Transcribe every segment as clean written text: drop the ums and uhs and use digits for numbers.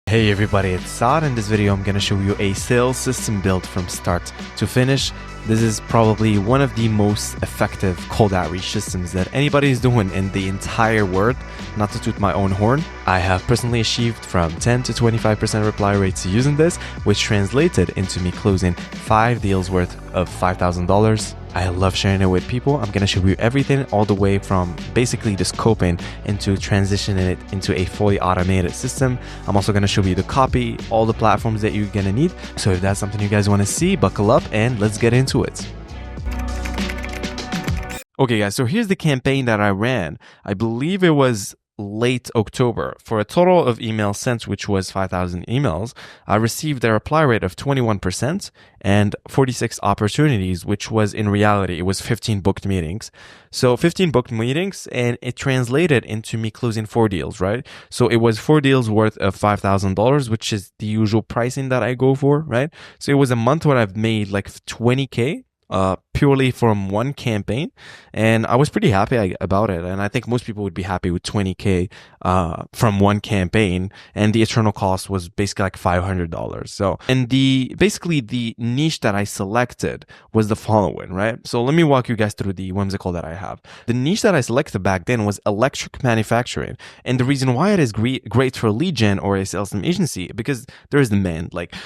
Hey everybody, it's Saad. In this video I'm going to show you a sales system built from start to finish. This is probably one of the most effective cold outreach systems that anybody is doing in the entire world. Not to toot my own horn, I have personally achieved from 10 to 25% reply rates using this, which translated into me closing 5 deals worth of $5,000. I love sharing it with people. I'm going to show you everything all the way from basically the scoping into transitioning it into a fully automated system. I'm also going to show you the copy, all the platforms that you're going to need. So if that's something you guys want to see, buckle up and let's get into it. Okay guys, so here's the campaign that I ran. I believe it was late October. For a total of emails sent, which was 5,000 emails, I received a reply rate of 21% and 46 opportunities, which was in reality, it was 15 booked meetings. So 15 booked meetings, and it translated into me closing 4 deals, right? So it was 4 deals worth of $5,000, which is the usual pricing that I go for, right? So it was a month where I've made like 20K. Purely from one campaign, and I was pretty happy about it, and I think most people would be happy with 20K from one campaign, and the eternal cost was basically like $500. So, and basically the niche that I selected was the following, right? So let me walk you guys through the whimsical that I have. The niche that I selected back then was electric manufacturing, and the reason why it is great for lead gen or a sales agency, because there is demand. Like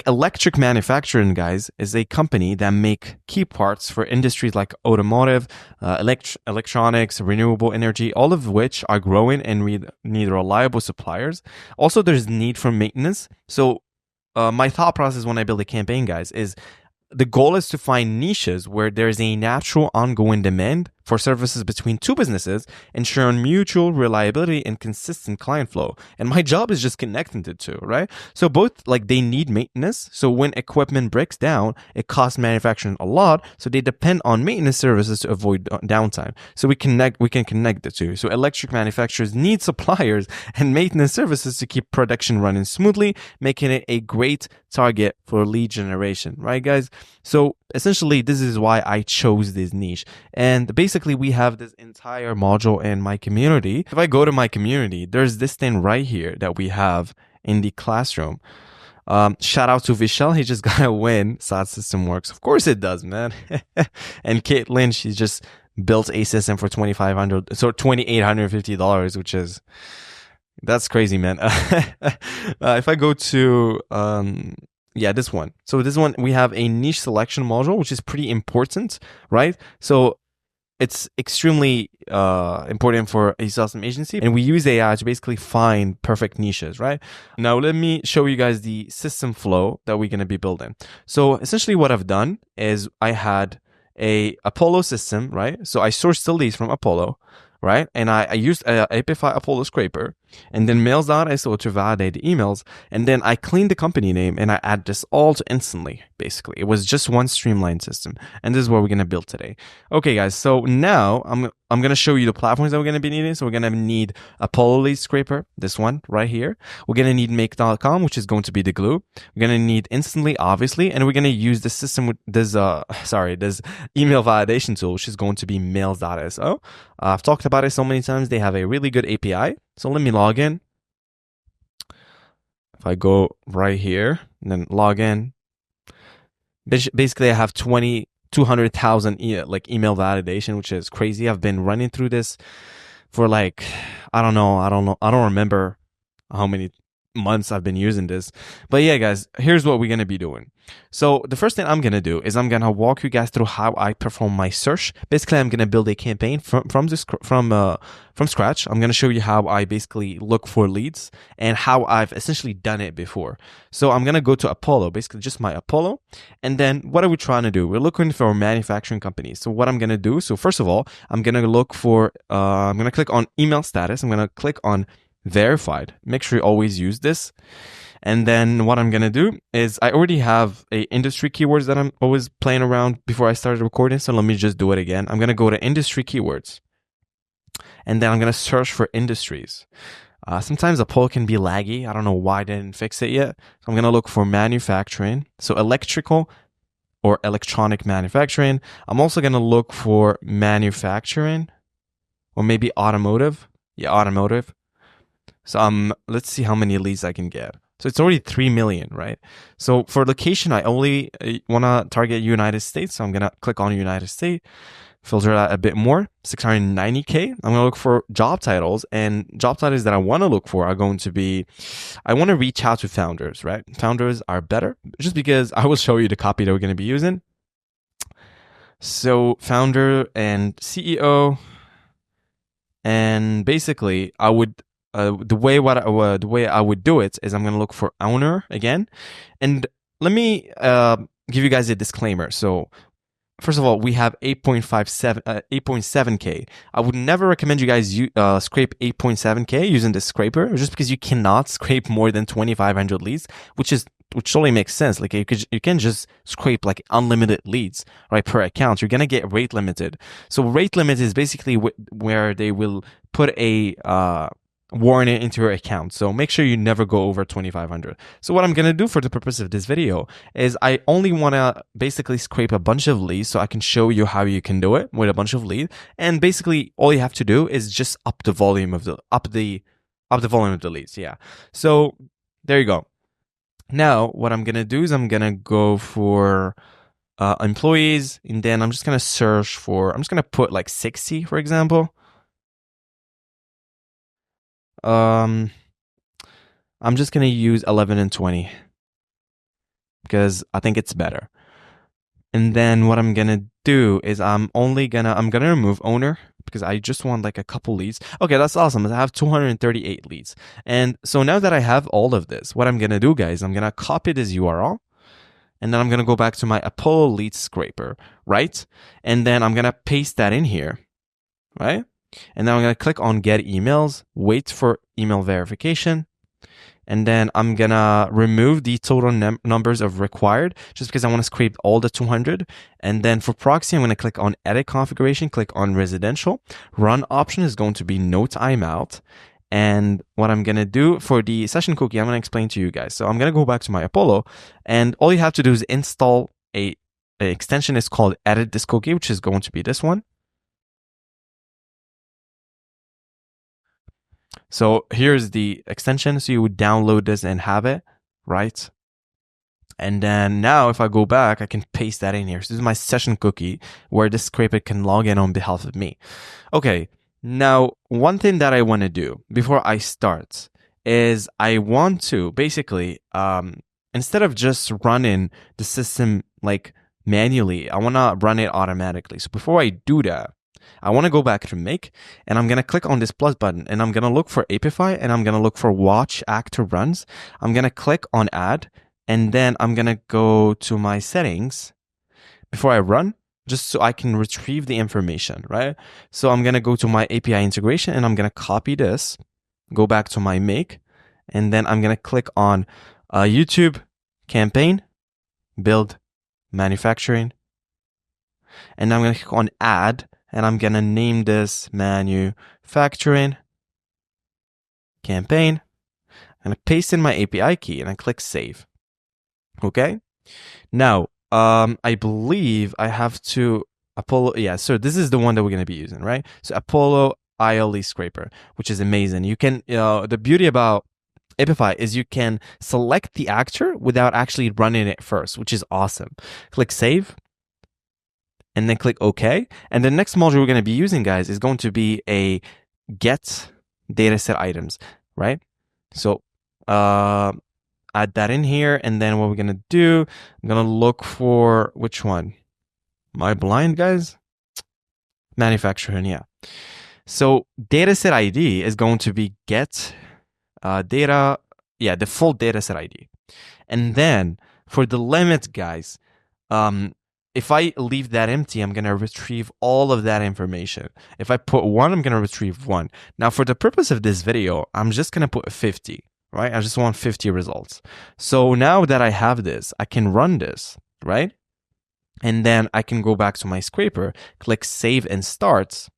electric manufacturing, guys, is a company that make key parts for industries like automotive, electronics, renewable energy, all of which are growing and need reliable suppliers. Also, there's need for maintenance. So my thought process when I build a campaign, guys, is the goal is to find niches where there is a natural ongoing demand for services between two businesses, ensuring mutual reliability and consistent client flow. And my job is just connecting the two, right? So both, like, they need maintenance. So when equipment breaks down, it costs manufacturing a lot. So they depend on maintenance services to avoid downtime. So we can connect the two. So electric manufacturers need suppliers and maintenance services to keep production running smoothly, making it a great target for lead generation, right, guys? So essentially, this is why I chose this niche. And basically, we have this entire module in my community. If I go to my community, there's this thing right here that we have in the classroom. Shout out to Vishal. He just got a win. SAD system works. Of course it does, man. And Caitlin, she just built a system for $2,850, which is, that's crazy, man. If I go to, yeah, this one. So this one, we have a niche selection module, which is pretty important, right? So it's extremely important for a sales agency, and we use AI to basically find perfect niches, right? Now, let me show you guys the system flow that we're going to be building. So essentially what I've done is I had a Apollo system, right? So I sourced the leads from Apollo, right? And I used Apify Apollo Scraper and then mails.so to validate the emails. And then I cleaned the company name and I add this all to instantly, basically. It was just one streamlined system. And this is what we're going to build today. Okay, guys. So now I'm going to show you the platforms that we're going to be needing. So we're going to need Apollo Lead Scraper, this one right here. We're going to need make.com, which is going to be the glue. We're going to need Instantly, obviously. And we're going to use the system with this email validation tool, which is going to be mails.so. I've talked about it so many times. They have a really good API. So let me log in. If I go right here and then log in, basically I have 200,000 email validation, which is crazy. I've been running through this for like, I don't remember how many months I've been using this. But yeah, guys, here's what we're going to be doing. So the first thing I'm going to do is I'm going to walk you guys through how I perform my search. Basically, I'm going to build a campaign from scratch. I'm going to show you how I basically look for leads and how I've essentially done it before. So I'm going to go to Apollo, basically just my Apollo. And then what are we trying to do? We're looking for manufacturing companies. So what I'm going to do, so first of all, I'm going to look for, I'm going to click on email status. I'm going to click on verified. Make sure you always use this. And then what I'm going to do is I already have a industry keywords that I'm always playing around before I started recording. So let me just do it again. I'm going to go to industry keywords and then I'm going to search for industries. Sometimes Apollo can be laggy. I don't know why they didn't fix it yet. So I'm going to look for manufacturing. So electrical or electronic manufacturing. I'm also going to look for manufacturing or maybe automotive. Yeah, automotive. So let's see how many leads I can get. So it's already 3 million, right? So for location, I only want to target United States. So I'm going to click on United States, filter that a bit more, 690K. I'm going to look for job titles, and job titles that I want to look for are going to be, I want to reach out to founders, right? Founders are better just because I will show you the copy that we're going to be using. So founder and CEO, and basically I would, the way I would do it is I'm going to look for owner again. And let me give you guys a disclaimer. So first of all, we have 8.7K. I would never recommend you guys scrape 8.7K using this scraper, just because you cannot scrape more than 2,500 leads, which totally makes sense. Like you can just scrape like unlimited leads, right, per account. You're gonna get rate limited. So rate limit is basically where they will put a warning into your account. So make sure you never go over 2,500. So what I'm going to do for the purpose of this video is I only want to basically scrape a bunch of leads so I can show you how you can do it with a bunch of leads. And basically all you have to do is just up the volume of the leads. Yeah. So there you go. Now what I'm going to do is I'm going to go for employees, and then I'm just going to search for, I'm just going to put like 60, for example. I'm just going to use 11 and 20 because I think it's better. And then what I'm going to do is I'm going to remove owner because I just want like a couple leads. Okay, that's awesome. I have 238 leads. And so now that I have all of this, what I'm going to do, guys, I'm going to copy this URL, and then I'm going to go back to my Apollo lead scraper, right? And then I'm going to paste that in here, right? And then I'm going to click on get emails, wait for email verification. And then I'm going to remove the total numbers of required just because I want to scrape all the 200. And then for proxy, I'm going to click on edit configuration, click on residential. Run option is going to be no timeout. And what I'm going to do for the session cookie, I'm going to explain to you guys. So I'm going to go back to my Apollo, and all you have to do is install an extension. It's called edit this cookie, which is going to be this one. So here's the extension. So you would download this and have it, right? And then now if I go back, I can paste that in here. So this is my session cookie where the scraper can log in on behalf of me. Okay, now one thing that I want to do before I start is I want to basically, instead of just running the system like manually, I want to run it automatically. So before I do that, I want to go back to Make, and I'm going to click on this plus button, and I'm going to look for Apify, and I'm going to look for Watch Actor Runs. I'm going to click on Add, and then I'm going to go to my settings before I run, just so I can retrieve the information, right? So I'm going to go to my API integration, and I'm going to copy this, go back to my Make, and then I'm going to click on YouTube campaign, build manufacturing, and I'm going to click on Add, and I'm going to name this manufacturing campaign. I'm going to paste in my API key, and I click save. Okay. Now, I believe I have to Apollo. Yeah. So this is the one that we're going to be using, right? So Apollo ILE scraper, which is amazing. You can, the beauty about Apify is you can select the actor without actually running it first, which is awesome. Click save. And then click OK. And the next module we're going to be using, guys, is going to be a get dataset items, right? So add that in here. And then what we're going to do, I'm going to look for which one? Am I blind, guys? Manufacturing, yeah. So dataset ID is going to be get data, yeah, the full dataset ID. And then for the limit, guys, if I leave that empty, I'm going to retrieve all of that information. If I put 1, I'm going to retrieve 1. Now, for the purpose of this video, I'm just going to put 50, right? I just want 50 results. So now that I have this, I can run this, right? And then I can go back to my scraper, click save and start.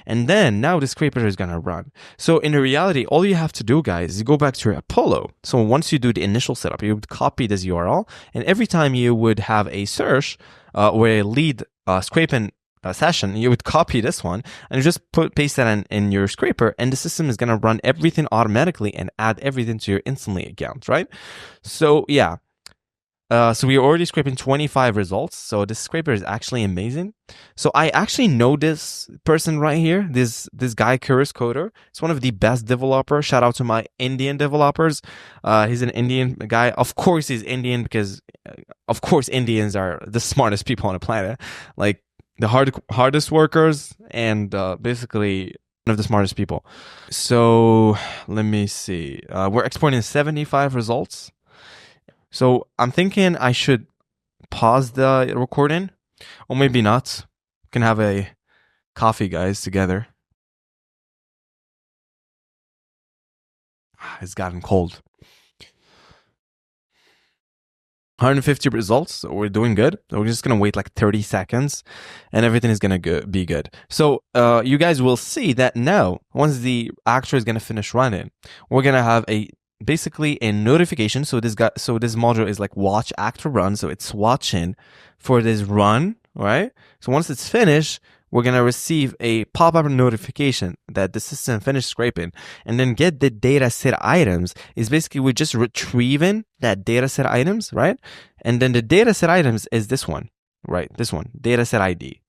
And then now the scraper is going to run. So in reality, all you have to do, guys, is go back to your Apollo. So once you do the initial setup, you would copy this URL. And every time you would have a search or a lead scraping session, you would copy this one and just paste that in your scraper, and the system is going to run everything automatically and add everything to your Instantly account, right? So yeah. So we are already scraping 25 results. So this scraper is actually amazing. So I actually know this person right here, this guy, Curious Coder. It's one of the best developers. Shout out to my Indian developers. He's an Indian guy. Of course he's Indian because, of course, Indians are the smartest people on the planet. Like the hardest workers and basically one of the smartest people. So let me see. We're exporting 75 results. So I'm thinking I should pause the recording, or maybe not. We can have a coffee, guys, together. It's gotten cold. 150 results, so we're doing good. So we're just gonna wait like 30 seconds, and everything is gonna be good. So you guys will see that now, once the actor is gonna finish running, we're gonna have basically a notification. So this module is like watch actor run. So it's watching for this run, right? So once it's finished, we're going to receive a pop-up notification that the system finished scraping, and then get the data set items is basically we're just retrieving that data set items, right? And then the data set items is this one, right? This one, data set ID.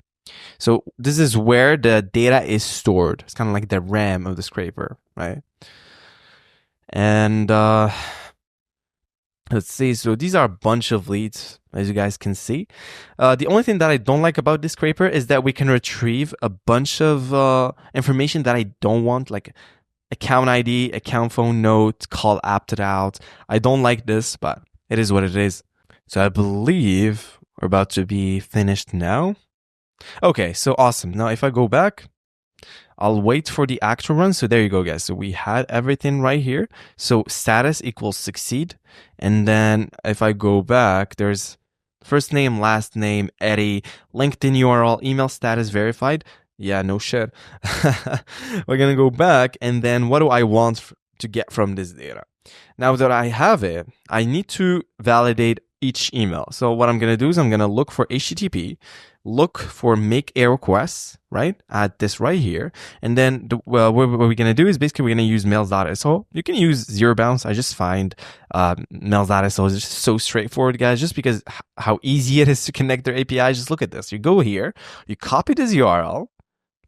So this is where the data is stored. It's kind of like the RAM of the scraper, right? And let's see. So these are a bunch of leads, as you guys can see. The only thing that I don't like about this scraper is that we can retrieve a bunch of information that I don't want, like account ID, account phone note, call opted out. I don't like this, but it is what it is. So I believe we're about to be finished now. Okay, so awesome. Now if I go back, I'll wait for the actual run. So there you go, guys. So we had everything right here. So status equals succeed. And then if I go back, there's first name, last name, Eddie, LinkedIn URL, email status verified. Yeah, no shit. We're going to go back. And then what do I want to get from this data? Now that I have it, I need to validate each email. So what I'm going to do is I'm going to look for HTTP, look for make a request, right? Add this right here. And then what we're going to do is basically we're going to use mails.so. You can use zero bounce. I just find mails.so is just so straightforward, guys, just because how easy it is to connect their API. Just look at this. You go here, you copy this URL,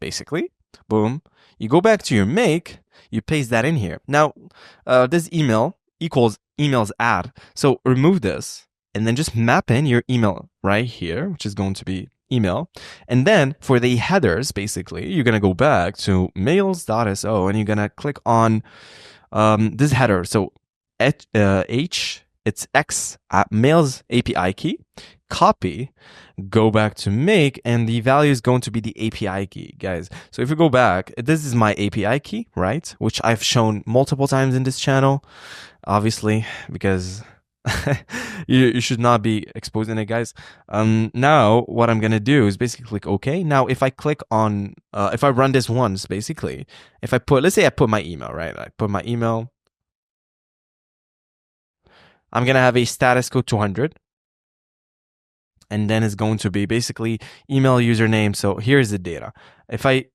basically, boom. You go back to your make, you paste that in here. Now, this email equals emails add. So remove this and then just map in your email right here, which is going to be email. And then for the headers, basically, you're going to go back to mails.so and you're going to click on this header. So it's X mails API key, copy, go back to make, and the value is going to be the API key, guys. So if you go back, this is my API key, right? Which I've shown multiple times in this channel, obviously, because you should not be exposing it, guys. Now what I'm gonna do is basically click OK. Now if I click on if I run this once, basically, if I put, let's say I put my email, right? I put my email, I'm gonna have a status code 200, and then it's going to be basically email username. So here's the data. If I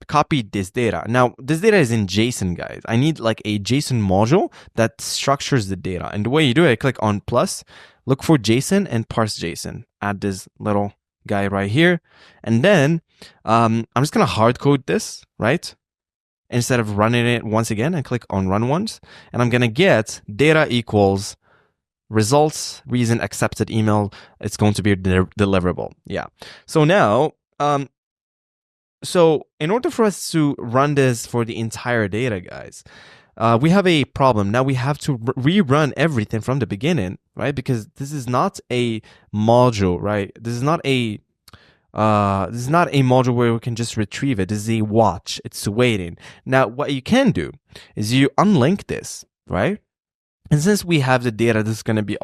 copy this data, now this data is in JSON, guys. I need like a JSON module that structures the data. And the way you do it, I click on plus, look for JSON and parse JSON. Add this little guy right here. And then I'm just gonna hard code this, right? Instead of running it once again, I click on run once, and I'm gonna get data equals results, reason accepted email. It's going to be deliverable. Yeah. So now, so in order for us to run this for the entire data, guys, we have a problem. Now we have to rerun everything from the beginning, right? Because this is not a module, right? This is not a module where we can just retrieve it. This is a watch. It's waiting. Now, what you can do is you unlink this, right? And since we have the data that's going to be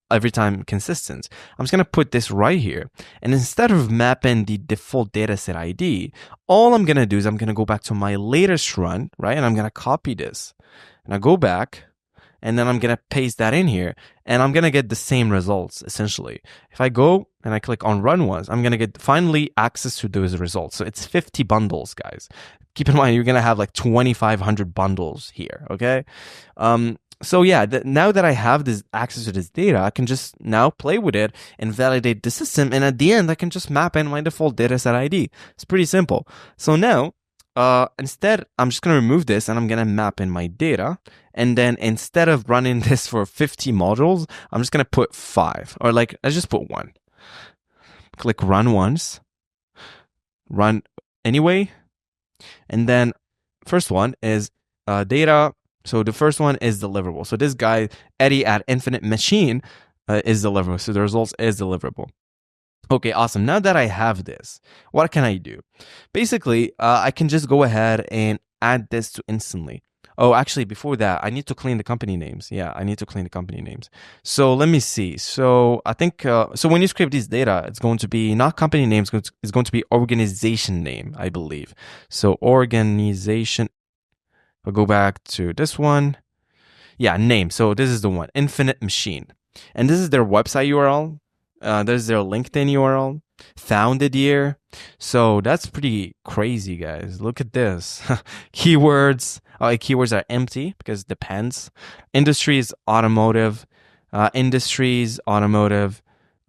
every time consistent, I'm just going to put this right here. And instead of mapping the default dataset ID, all I'm going to do is I'm going to go back to my latest run, right? And I'm going to copy this. And I go back and then I'm going to paste that in here, and I'm going to get the same results, essentially. If I go and I click on run once, I'm going to get finally access to those results. So it's 50 bundles, guys. Keep in mind, you're going to have like 2,500 bundles here, okay? So yeah, now that I have this access to this data, I can just now play with it and validate the system. And at the end, I can just map in my default dataset ID. It's pretty simple. So now, instead, I'm just going to remove this and I'm going to map in my data. And then instead of running this for 50 modules, I'm just going to put 5, or like, let's just put 1. Click run once, run anyway. And then first one is data. So the first one is deliverable. So this guy, Eddie at Infinite Machine, is deliverable. So the results is deliverable. Okay, awesome. Now that I have this, what can I do? Basically, I can just go ahead and add this to Instantly. Oh, actually, before that, I need to clean the company names. Yeah, I need to clean the company names. So let me see. So I think, so when you scrape this data, it's going to be not company names, it's going to be organization name, I believe. So organization, I'll go back to this one. Yeah, name. So this is the one, Infinite Machine. And this is their website URL. There's their LinkedIn URL, founded year. So that's pretty crazy, guys. Look at this. Keywords. Keywords are empty because it depends. Industries, automotive.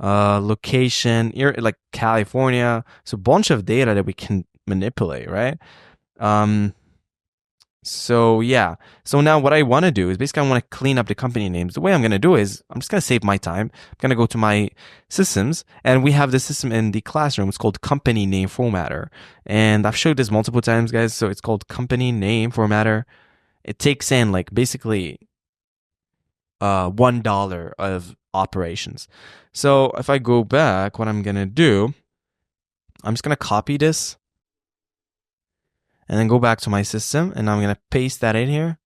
Location, like California. So a bunch of data that we can manipulate, right? So yeah. So now what I want to do is basically I want to clean up the company names. The way I'm going to do is I'm just going to save my time. I'm going to go to my systems, and we have the system in the classroom. It's called company name formatter. And I've showed this multiple times, guys. So it's called company name formatter. It takes in like basically $1 of operations. So if I go back, what I'm going to do, I'm just going to copy this and then go back to my system, and I'm going to paste that in here.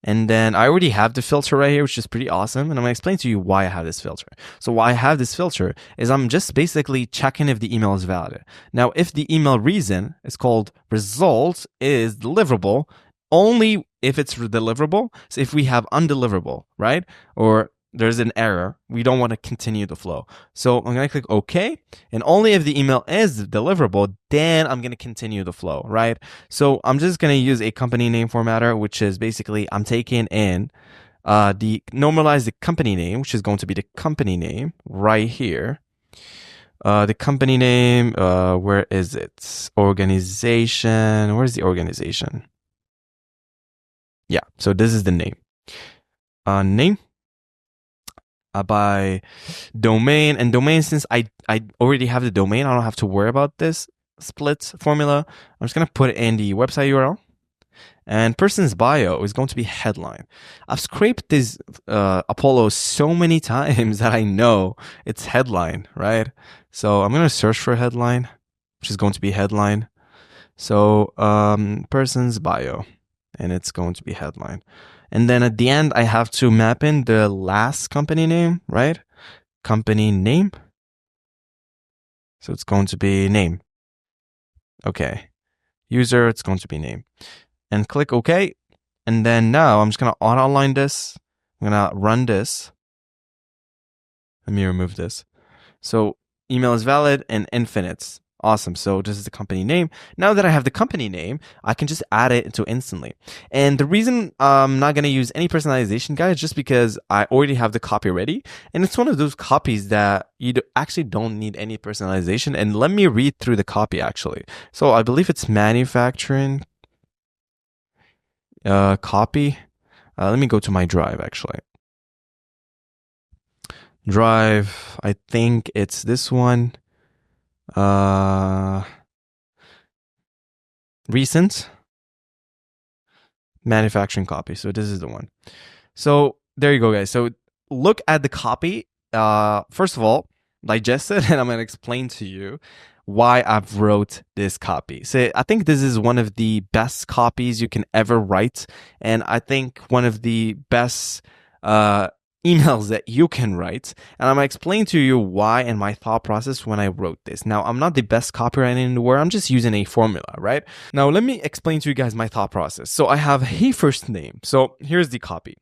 And then I already have the filter right here, which is pretty awesome. And I'm going to explain to you why I have this filter. So why I have this filter is I'm just basically checking if the email is valid. Now, if the email reason is called results is deliverable, only if it's deliverable. So if we have undeliverable, right? Or there's an error, we don't want to continue the flow. So I'm going to click OK. And only if the email is deliverable, then I'm going to continue the flow, right? So I'm just going to use a company name formatter, which is basically I'm taking in normalize the company name, which is going to be the company name right here. The company name, where is it? Organization. Where's the organization? Yeah, so this is the name. Name. By domain, and domain, since I already have the domain, I don't have to worry about this split formula. I'm just going to put it in the website URL, and person's bio is going to be headline. I've scraped this Apollo so many times that I know it's headline, right? So I'm going to search for headline, which is going to be headline. So person's bio, and it's going to be headline. And then at the end, I have to map in the last company name, right? Company name. So it's going to be name. Okay. User, it's going to be name. And click OK. And then now I'm just going to auto-align this. I'm going to run this. Let me remove this. So email is valid and infinite. Awesome. So this is the company name. Now that I have the company name, I can just add it into Instantly. And the reason I'm not going to use any personalization, guys, is just because I already have the copy ready. And it's one of those copies that you actually don't need any personalization. And let me read through the copy, actually. So I believe it's manufacturing copy. Let me go to my drive, actually. Drive, I think it's this one. Recent manufacturing copy. So this is the one. So there you go, guys. So look at the copy. First of all, digest it, and I'm going to explain to you why I've wrote this copy. So I think this is one of the best copies you can ever write. And I think one of the best, emails that you can write, and I'm going to explain to you why and my thought process when I wrote this. Now, I'm not the best copywriter in the world. I'm just using a formula, right? Now, let me explain to you guys my thought process. So I have hey first name. So here's the copy.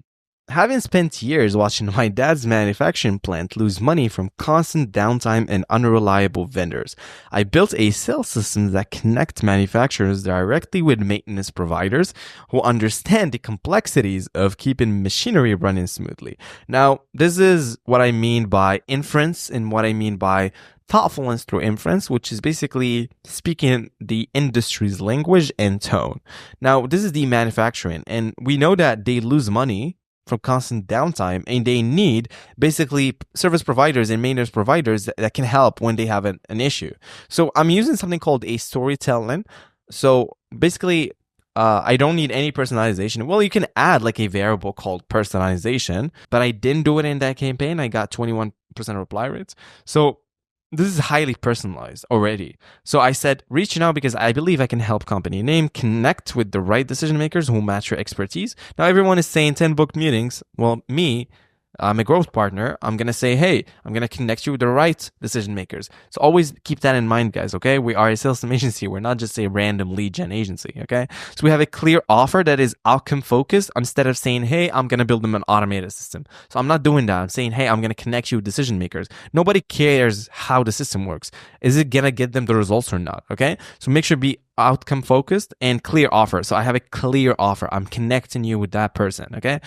Having spent years watching my dad's manufacturing plant lose money from constant downtime and unreliable vendors, I built a sales system that connects manufacturers directly with maintenance providers who understand the complexities of keeping machinery running smoothly. Now, this is what I mean by inference and what I mean by thoughtfulness through inference, which is basically speaking the industry's language and tone. Now, this is the manufacturing, and we know that they lose money from constant downtime, and they need basically service providers and maintenance providers that can help when they have an issue. So I'm using something called a storytelling. So basically, I don't need any personalization. Well, you can add like a variable called personalization, but I didn't do it in that campaign. I got 21% reply rates. So this is highly personalized already. So I said, reach now because I believe I can help company name connect with the right decision makers who match your expertise. Now everyone is saying 10 booked meetings. Well, I'm a growth partner. I'm going to say, hey, I'm going to connect you with the right decision makers. So always keep that in mind, guys, okay? We are a sales agency. We're not just a random lead gen agency, okay? So we have a clear offer that is outcome focused instead of saying, hey, I'm going to build them an automated system. So I'm not doing that. I'm saying, hey, I'm going to connect you with decision makers. Nobody cares how the system works. Is it going to get them the results or not, okay? So make sure to be outcome focused and clear offer. So I have a clear offer. I'm connecting you with that person, okay?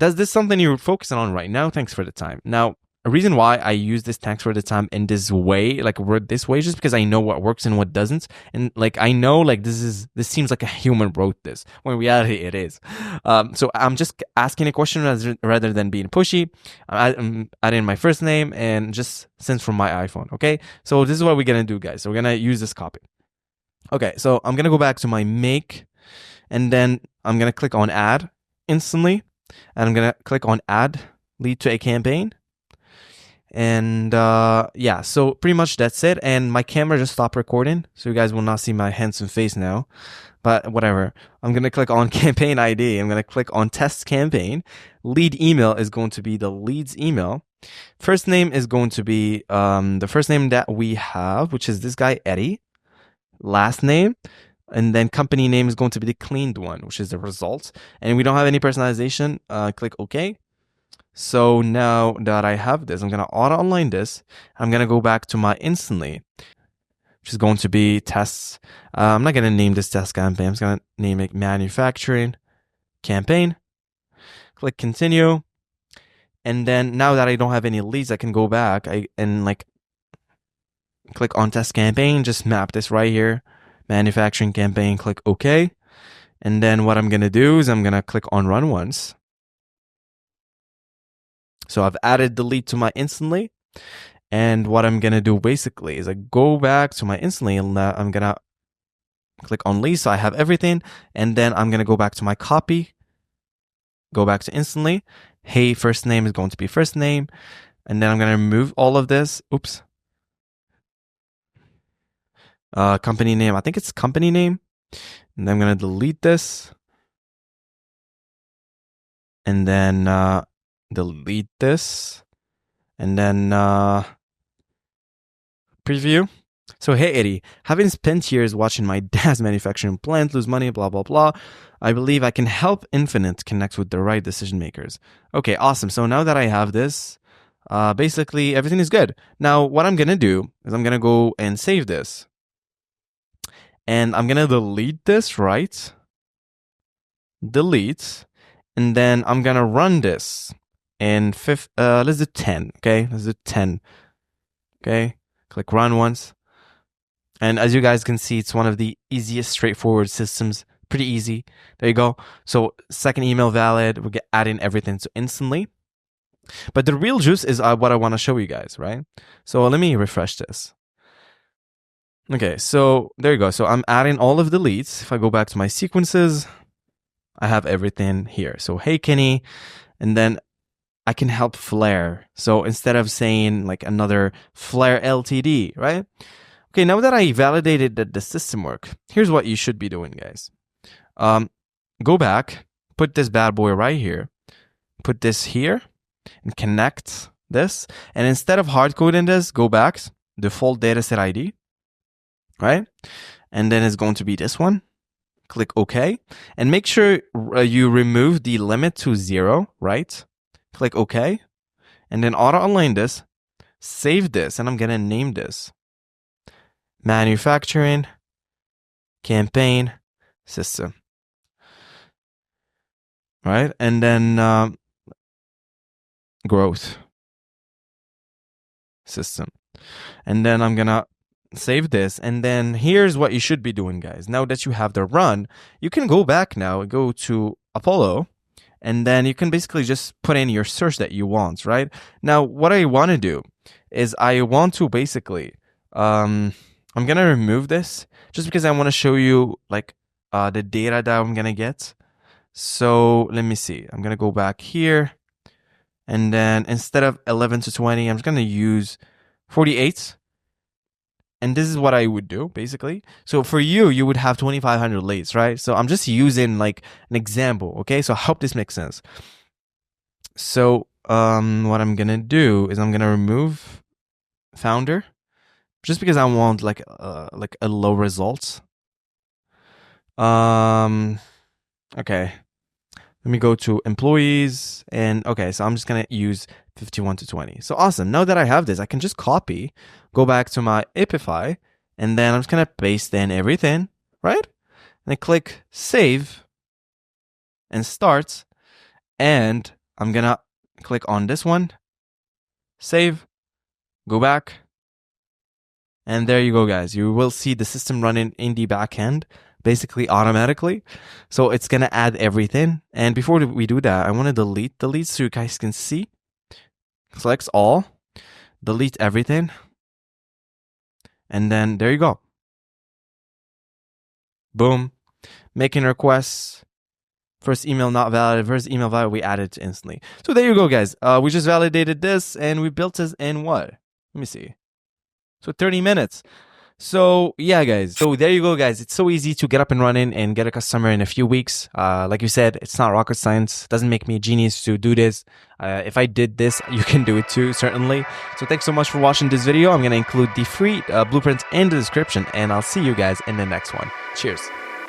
Is this something you're focusing on right now? Thanks for the time. Now, a reason why I use this thanks for the time in this way, like word this way, is just because I know what works and what doesn't. And like, I know like this seems like a human wrote this, when in reality it is. So I'm just asking a question rather than being pushy. I'm adding my first name and just sends from my iPhone. Okay. So this is what we're going to do, guys. So we're going to use this copy. Okay. So I'm going to go back to my make, and then I'm going to click on add instantly. And I'm going to click on add lead to a campaign. And yeah, so pretty much that's it. And my camera just stopped recording, so you guys will not see my handsome face now. But whatever. I'm going to click on campaign ID. I'm going to click on test campaign. Lead email is going to be the lead's email. First name is going to be the first name that we have, which is this guy, Eddie. Last name. And then company name is going to be the cleaned one, which is the results. And we don't have any personalization. Click OK. So now that I have this, I'm going to auto align this. I'm going to go back to my instantly, which is going to be tests. I'm not going to name this test campaign. I'm just going to name it manufacturing campaign. Click continue. And then now that I don't have any leads, I can go back and like click on test campaign. Just map this right here. Manufacturing campaign, click OK. And then what I'm going to do is I'm going to click on run once. So I've added the lead to my instantly. And what I'm going to do basically is I go back to my instantly and I'm going to click on lead. So I have everything. And then I'm going to go back to my copy. Go back to instantly. Hey, first name is going to be first name. And then I'm going to remove all of this. Oops. Company name, I think it's company name. And I'm going to delete this. And then delete this. And then preview. So, hey, Eddie, having spent years watching my dad's manufacturing plant lose money, blah, blah, blah, I believe I can help Infinite connect with the right decision makers. Okay, awesome. So now that I have this, basically everything is good. Now, what I'm going to do is I'm going to go and save this. And I'm going to delete this, right? Delete. And then I'm going to run this. And let's do 10, okay? Let's do 10. Okay? Click run once. And as you guys can see, it's one of the easiest, straightforward systems. Pretty easy. There you go. So second email valid. We'll get adding everything so instantly. But the real juice is what I want to show you guys, right? So let me refresh this. Okay, so there you go. So I'm adding all of the leads. If I go back to my sequences, I have everything here. So, hey, Kenny, and then I can help Flare. So instead of saying like another Flare LTD, right? Okay, now that I validated that the system works, here's what you should be doing, guys. Go back, put this bad boy right here, put this here, and connect this. And instead of hard coding this, go back, default dataset ID. Right? And then it's going to be this one. Click OK. And make sure you remove the limit to 0, right? Click OK. And then auto-align this. Save this, and I'm going to name this Manufacturing Campaign System. Right? And then Growth System. And then I'm going to save this. And then here's what you should be doing, guys. Now that you have the run, you can go back now and go to Apollo. And then you can basically just put in your search that you want, right? Now, what I want to do is I want to basically, I'm going to remove this just because I want to show you like the data that I'm going to get. So let me see. I'm going to go back here. And then instead of 11 to 20, I'm just going to use 48. And this is what I would do, basically. So for you, you would have 2,500 leads, right? So I'm just using like an example, okay? So I hope this makes sense. So what I'm going to do is I'm going to remove founder just because I want like a low results. Okay. Let me go to employees and okay, so I'm just going to use 51 to 20. So awesome. Now that I have this, I can just copy, go back to my Epify, and then I'm just going to paste in everything, right? And I click save and start. And I'm going to click on this one, save, go back. And there you go, guys. You will see the system running in the backend, basically automatically. So it's going to add everything. And before we do that, I want to delete the leads so you guys can see. Select all, delete everything. And then there you go. Boom. Making requests. First email not valid. First email valid. We added instantly. So there you go, guys. We just validated this and we built this in what? Let me see. So 30 minutes. So yeah, guys. So there you go, guys. It's so easy to get up and running and get a customer in a few weeks. Like you said, it's not rocket science. It doesn't make me a genius to do this. If I did this, you can do it too, certainly. So thanks so much for watching this video. I'm going to include the free blueprints in the description, and I'll see you guys in the next one. Cheers.